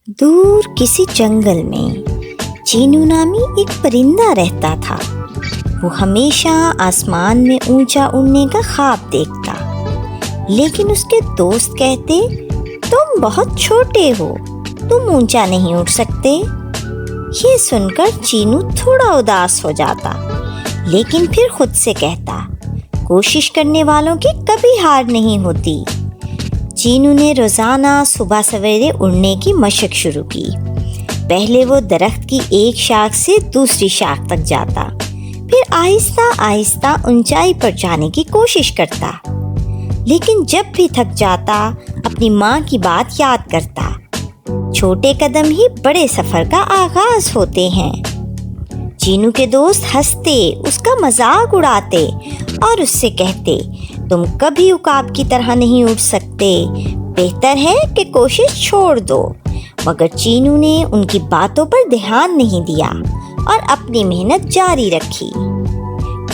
دور کسی جنگل میں چینو نامی ایک پرندہ رہتا تھا۔ وہ ہمیشہ آسمان میں اونچا اڑنے کا خواب دیکھتا، لیکن اس کے دوست کہتے تم بہت چھوٹے ہو، تم اونچا نہیں اڑ سکتے۔ یہ سن کر چینو تھوڑا اداس ہو جاتا، لیکن پھر خود سے کہتا کوشش کرنے والوں کی کبھی ہار نہیں ہوتی۔ چینو نے روزانہ صبح سویرے اڑنے کی مشق شروع کی۔ پہلے وہ درخت کی ایک شاخ سے دوسری شاخ تک جاتا، پھر آہستہ آہستہ اونچائی پر جانے کی کوشش کرتا، لیکن جب بھی تھک جاتا اپنی ماں کی بات یاد کرتا، چھوٹے قدم ہی بڑے سفر کا آغاز ہوتے ہیں۔ چینو کے دوست ہنستے، اس کا مذاق اڑاتے اور اس سے کہتے تم کبھی عقاب کی طرح نہیں اڑ سکتے، بہتر ہے کہ کوشش چھوڑ دو۔ مگر چینو نے ان کی باتوں پر دھیان نہیں دیا اور اپنی محنت جاری رکھی۔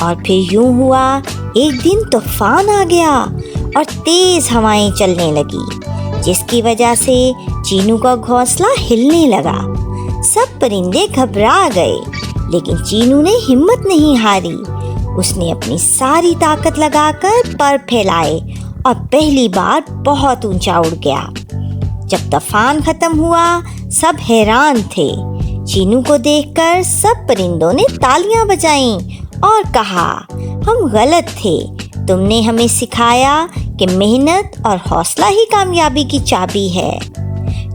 اور پھر یوں ہوا، ایک دن طوفان آ گیا اور تیز ہوائیں چلنے لگی، جس کی وجہ سے چینو کا گھونسلہ ہلنے لگا۔ سب پرندے گھبرا گئے، لیکن چینو نے ہمت نہیں ہاری۔ اس نے اپنی ساری طاقت لگا کر پر پھیلائے اور پہلی بار بہت اونچا اڑ گیا۔ جب طوفان ختم ہوا، سب حیران تھے۔ چینو کو دیکھ کر سب پرندوں نے تالیاں بجائیں اور کہا ہم غلط تھے، تم نے ہمیں سکھایا کہ محنت اور حوصلہ ہی کامیابی کی چابی ہے۔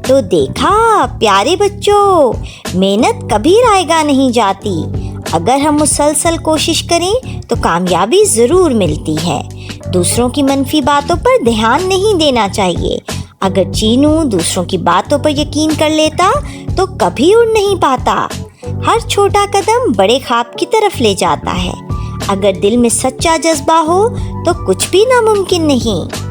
تو دیکھا پیارے بچوں، محنت کبھی رائے گاہ نہیں جاتی۔ اگر ہم مسلسل کوشش کریں تو کامیابی ضرور ملتی ہے۔ دوسروں کی منفی باتوں پر دھیان نہیں دینا چاہیے۔ اگر چینو دوسروں کی باتوں پر یقین کر لیتا تو کبھی اڑ نہیں پاتا۔ ہر چھوٹا قدم بڑے خواب کی طرف لے جاتا ہے۔ اگر دل میں سچا جذبہ ہو تو کچھ بھی ناممکن نہیں۔